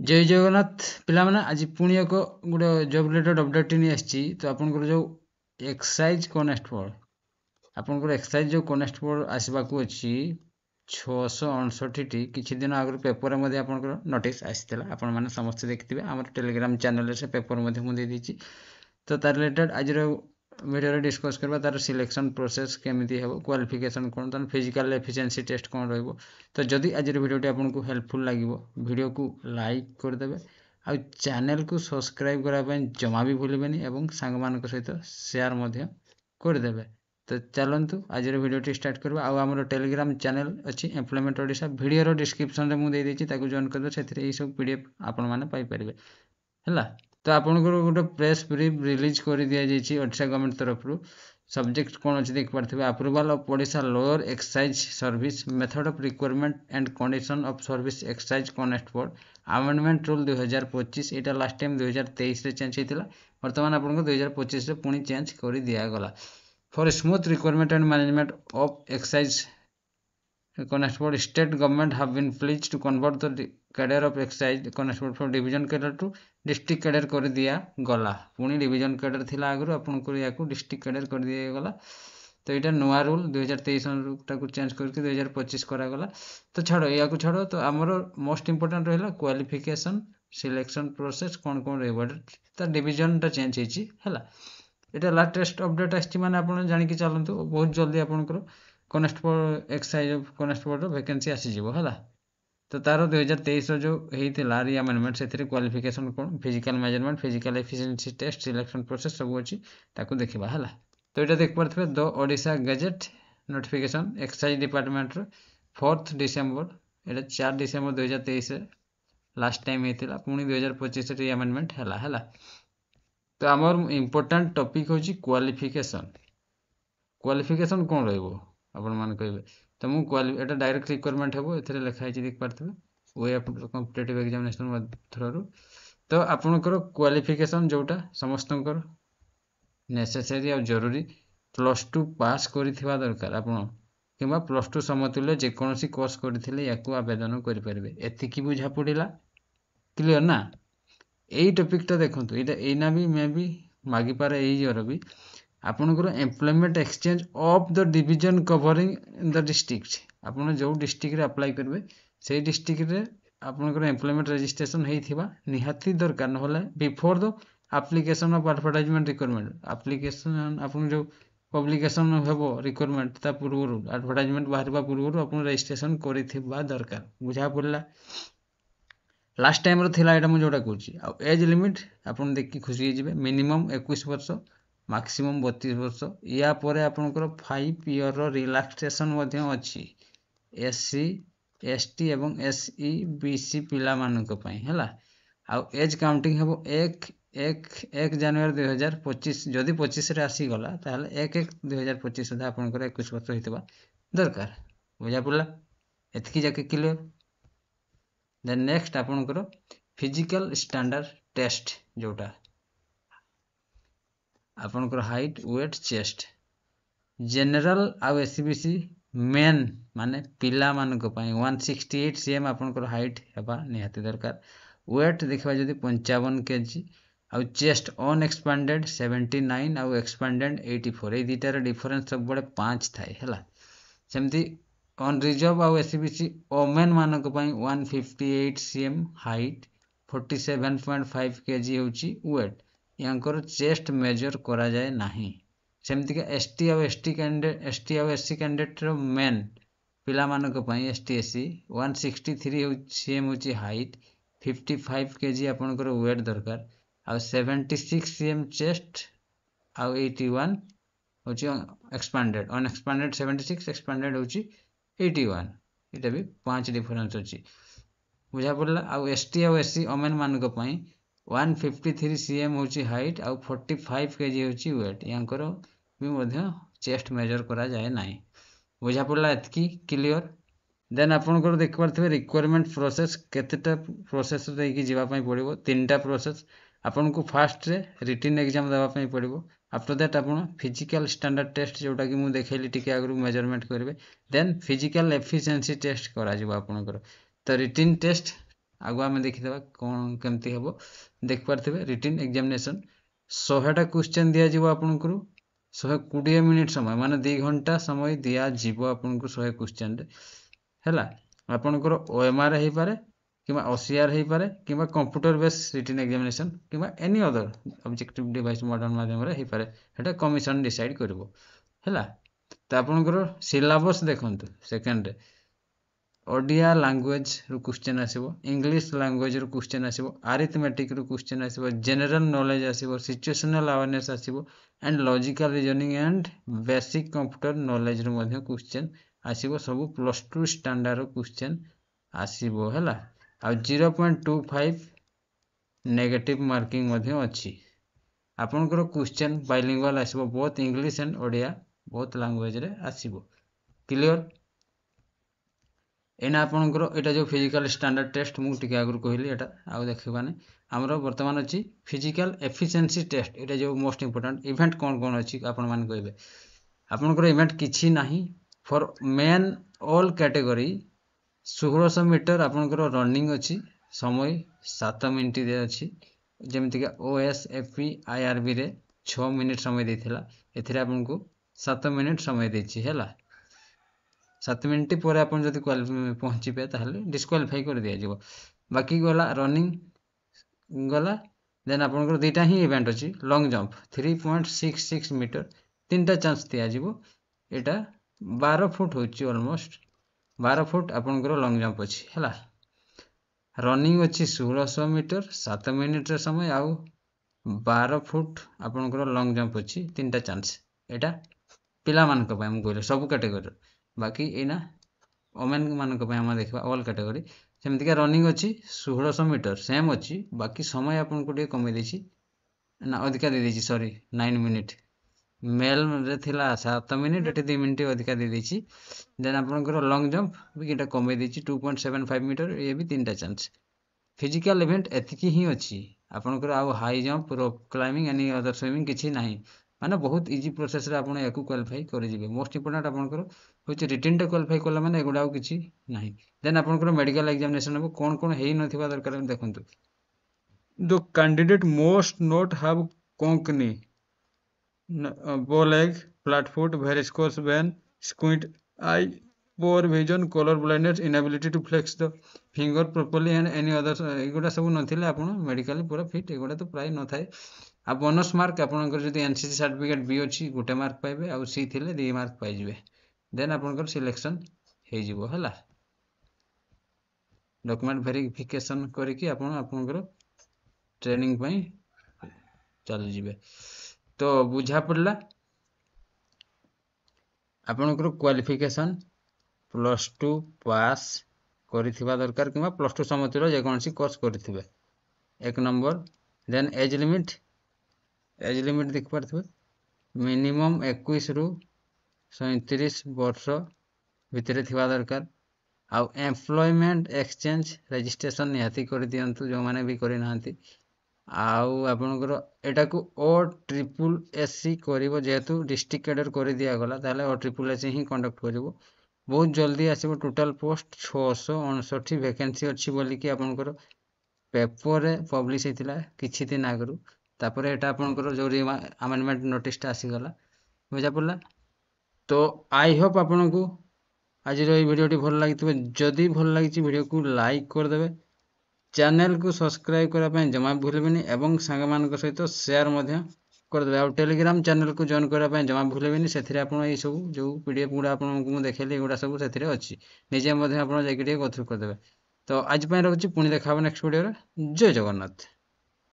जय जगन्नाथ पिला माने आज पुणी एक गोटे जॉब रिलेटेड अपडेट नहीं आसी तो आपनकर जो एक्साइज कनेस्टेबल आपनकर एक्साइज जो कनेस्टेबल आसवाक अच्छी 669 किसी दिन आगे पेपर में आपनकर नोटिस आसीला आपण माने समस्त देखिथिबे हमर टेलीग्राम चैनल से पेपर मध्ये मु दे दीची तो तार रिलेटेड आज वीडियो डिस्कस करबा तार सिलेक्शन प्रोसेस केमिति हेबो क्वालिफिकेशन कोन तन फिजिकल एफिशिएंसी टेस्ट कोन रहइबो तो जदि आज वीडियोटी आपनको हेल्पफुल लागिवो वीडियो को लाइक कर देबे आ चैनल को सब्सक्राइब करा पय जमा भी भूलिबेनी एवं संग मानक सहित शेयर मध्ये कर देबे तो चलंतु आज वीडियोटी स्टार्ट करबा आ हमर टेलीग्राम चैनल अछि एम्प्लॉयमेंट ओडिसा वीडियो रो डिस्क्रिप्शन रे मु दे देछि ताको जॉइन कर दो सेथिरे ई सब पीडीएफ आपण माने पाई परिबे हला तो आपनकर गोटे प्रेस ब्रीफ रिलीज कर दिया जाइए ओडिशा गवर्नमेंट तरफ सब्जेक्ट कौन अच्छे देख पार्थे approval of Odisha lower excise service method of requirement and condition of service excise constable amendment rule 2025 यहाँ लास्ट टाइम 2023 रे चेंज होता बर्तमान आपको 2025 रे पुणी चेंज कर दिगला for smooth requirement and management of excise constable state government have been pleased to convert the cadre of excise constable from division cadre to district cadre कर दिया गला पुणी डिवीजन कैडर थिला आगु आपन को या को डिस्ट्रिक्ट कैडर कर दिया गला तो इटा नुआ रूल 2023 को चेंज करके 2025 करा गला तो छाड़ो या को छाड़ो तो हमरो मोस्ट इंपोर्टेंट रहला क्वालिफिकेशन सिलेक्शन प्रोसेस कोन कोन रहबो त डिवीजन ता चेंज हेची हला इटा लेटेस्ट अपडेट आछि माने आपन जानि कि चलंतु बहुत जल्दी आपन को कनेस्टेबल एक्साइज कनेस्टेबल वैकेंसी आसीଯିव है तो तार 2023 जो होता रिअमेंडमेंट से क्वालिफिकेशन कौन physical measurement physical efficiency test selection process सब अच्छी ताकू देखा है तो ये देख पारे the Odisha gazette notification excise department 4 December ये 4 डिसेम्बर 2023 लास्ट टाइम होता पुणी 2025 रिअमेंडमेंट है तो आमर इम्पोर्टाट टॉपिक हूँ क्वालिफिकेशन क्वालिफिकेशन कौन रही आपण मान कहे तो मुझे डायरेक्ट रिक्वायरमेंट हे ए लिखाई देख पारे वे कॉम्पिटिटिव एग्जामिनेशन थ्रू तो आपणकर क्वालिफिकेशन जोटा समस्त नेसेसरी और जरूरी +2 पास करिथिबा दरकार आपण किबा +2 समतुल्य जेकोसी कोर्स करथिले याकू आवेदन करि परिबे एतिकी बुझा पड़िला क्लियर ना एई टॉपिकटा देखंतु एटा एना भी मे भी मागी पारे एई जर भी आपनकर employment exchange of the division covering the district आपन जो डिस्ट्रिक्ट रे अप्लाई करबे से डिस्ट्रिक्ट रे आपनकर एम्प्लॉयमेंट रजिस्ट्रेशन हेइथिबा निहाती दरकार नहले before the application of advertisement requirement application आपन जो पब्लिकेशन हेबो रिक्वायरमेंट ता पूर्व एडवर्टाइजमेंट बाहरबा पूर्व आपन रजिस्ट्रेशन करिथिबा दरकार बुझा पड़ला लास्ट टाइम रो थिला एटा मु जोटा कहूची आ एज लिमिट आपन देखि खुशी जिवे मिनिमम 21 वर्ष मैक्सिमम 32 वर्ष या परे आपनकर 5 ईयर रो रिलैक्सेशन मध्ये अछि एससी एसटी एवं एसई बीसी पिला मानक पई हला आ एज काउंटिंग हेबो 1 जनवरी 2025 जदि 25 रे आसी गला ताले 1/1/2025 सुधा आपनकर 21 वर्ष होइतबा दरकार बुझा पड़ला एतकी जाके क्लियर देन नेक्स्ट आपनकर फिजिकल स्टैंडर्ड टेस्ट जोटा आपनकर हाइट वेट चेस्ट जनरल आउ एससीबीसी मेन माने पिला मानक पई 168 सीएम आपनकर हाइट हेबा निहाती दरकार वेट देखबा जदी 55 केजी आउ चेस्ट अनएक्सपेंडेड 79 आउ एक्सपेंडेड 84 ए दिटार डिफरेंस सब बडे 5 थाए हला सेमती ऑन रिजर्व आउ एससीबीसी ओमेन मानक पई 158 सीएम हाइट 47.5 केजी होची वेट यांकर चेस्ट मेजर करा जाए नाही सेमती का एसटी और एसटी कैंडिडेट एसटी और एससी कैंडिडेट रो मेन पिला मानक पई एसटी एससी 163 सीएम होची हाइट 55 केजी आपनकर वेट दरकार आ 76 सीएम चेस्ट आ 81 होची एक्सपेंडेड अनएक्सपेंडेड 76 एक्सपेंडेड होची 81 इटा भी 5 डिफरेंस होची बुझा पड़ला आ एसटी और एससी ओमेन मानक पई 153 सीएम होची हाइट आ 45 केजी होची वेट यांकर भी मध्य चेस्ट मेजर करा जाए नाही बुझा पड़ला एतकी क्लियर देन आपनकर देख पारथबे रिक्वायरमेंट प्रोसेस केतेटा प्रोसेस देकी जीवा पई पड़िबो तीनटा प्रोसेस आपनको फास्ट रे रिटन एग्जाम देवा पई पड़िबो आफ्टर दैट आपन फिजिकल स्टैंडर्ड टेस्ट जोटा कि मु देखैली टिके आगु मेजरमेंट करबे देन फिजिकल एफिशिएंसी टेस्ट करा जिवो आपनकर तो रिटन टेस्ट आगु आम देखीदे कौन केमती हम देखिपारे रिटन एग्जामिनेशन 100टा क्वेश्चन दिज्व आपंकर 120 मिनिट समय माने 2 घंटा समय दिज्व आपको 100 क्वेश्चन है आपंकर OMR हो पारे कि OCR हो पारे कि कंप्यूटर बेस रिटन एग्जामिनेशन कि any other objective device modern माध्यम हो पारे हेटा कमिशन डिसाइड करबो हैला। तो आपंकर सिलेबस देखंतु सेकेंड रे ओडिया लैंग्वेज रु क्वेश्चन आसीबो इंग्लिश लैंग्वेज रु क्वेश्चन आसीबो अरिथमेटिक रु क्वेश्चन आसीबो जनरल नॉलेज आसीबो सिचुएशनल अवेयरनेस आसीबो and logical reasoning and basic computer knowledge रु मध्ये क्वेश्चन आसीबो सब +2 स्टैंडर्ड रो क्वेश्चन आसीबो हैला। आ 0.25 नेगेटिव मार्किंग मध्ये अछि आपनकर क्वेश्चन बाइलिंगुअल आसीबो both English and Odia both language रे आसीबो क्लियर। एना आपनकर एटा जो फिजिकल स्टैंडर्ड टेस्ट मु टिके आगु कहली एटा आउ देखबाने हमरो वर्तमान अछि फिजिकल एफिशिएंसी टेस्ट एटा जो मोस्ट इंपोर्टेंट इवेंट कोन कोन अछि आपन मान कहबे आपनकर इवेंट किछि नाही for men all category 1600 metre आपनकर रनिंग अछि समय 7 मिनिट दे अछि जेमति का OSFP IRB रे 6 मिनिट समय देथिला एथिरे आपनको 7 मिनिट समय देछि हैला 7 मिनिट पर आप जब पहुँचे ताहले डिस्क्वालिफाई कर दिया जाव बाकी गला रनिंग गला देन आपनकर दुईटा ही इवेंट अच्छी लॉन्ग जंप 3.66 मीटर 3टा चांस दिज्व एटा 12 फुट होची ऑलमोस्ट 12 फुट आपनकर लॉन्ग जंप अच्छी है रनिंग अच्छी 1600 मीटर 7 मिनिट समय आउ 12 फुट आपनकर लॉन्ग जंप अच्छी 3टा चांस एटा पिला मान कहले सब कैटेगरी बाकी एना ओमेन मानक आम देखा ऑल कैटेगरी सेमती का रनिंग अच्छी 1600 मीटर सेम अच्छी बाकी समय आपको टे कमे देछि ना अधिका दे देछि सॉरी 9 मिनिट मेल रे थिला 7 मिनिट एटे 2 मिनिट अधिका दे देछि देन आपनकर लॉन्ग जंप भी एटा कमे देछि 2.75 मीटर ये भी 3टा चांस फिजिकल इवेंट एतिकी ही अच्छी आपनकर आउ high jump rope climbing any other swimming किछि नाही माने बहुत इजी प्रोसेस रे आपण याकू क्वालिफाई कर जिवे मोस्ट इंपोर्टेंट आपनकर होछि रिटन टे क्वालिफाई करला माने एगुडा किछि नाही देन आपनकर मेडिकल एग्जामिनेशन हो कोन कोन हेई नथिबा दरकार देखंतु the candidate most note have Konkani bow leg flat foot varicose vein squint eye poor vision color blindness inability to flex the finger properly and any other एगुडा सब नथिले आपण मेडिकल पूरा फिट एगुडा तो प्राय न थाए आ बोनस मार्क आपनकर जदि एनसीसी सर्टिफिकेट बी अछि गोटे मार्क पाइबे आ सी थिले 2 मार्क पाइ जिवे देन आपनकर सिलेक्शन हे जिवो हला डॉक्यूमेंट वेरिफिकेशन करके आपण आपनकर ट्रेनिंग पई चल जिवे तो बुझा पड़ला आपनकर क्वालिफिकेशन +2 पास करिथिबा दरकार किबा +2 समतुल्य जे कोनसी कोर्स करिथिबे एक नंबर देन एज लिमिट देख पारथिबे मिनिमम 21 रु 37 वर्ष भितरे थिबा दरकार आउ एम्प्लॉयमेंट एक्सचेंज रजिस्ट्रेशन निहाती कर दियंतु जो माने भी करि नांती आउ आपनकर एटा को OSSC करिवो जेतु डिस्ट्रिक्ट कैडर कर दिया गला ताले OSSC ही कंडक्ट करिवो बहुत जल्दी आसीबो टोटल पोस्ट 659 वैकेंसी अछि बोली कि आपनकर पेपर रे पब्लिश हेतिला किछि दिन आगरु तापर एटा आपनकर जो अमेंडमेंट नोटिस ता आसी गला बुझा पड़ला तो आई होप आपनको आज वीडियो टी भल लागितबे जदी भल लागिछि वीडियो को लाइक कर देबे चैनल को सब्सक्राइब करा पय जमा भूलबेनी एवं संग मान सहित शेयर मध्य कर देबे आ टेलीग्राम चैनल को जॉइन करा पय जमा भूलबेनी सेथिरे आपण ए सब जो पीडीएफ गुडा आपण को देखेली गुडा सब सेथिरे अछि निजे मध्य आपण जाके गो थ्रू कर देबे तो आज पय रहउछि पुनी देखाबो नेक्स्ट वीडियो रे जय जगन्नाथ।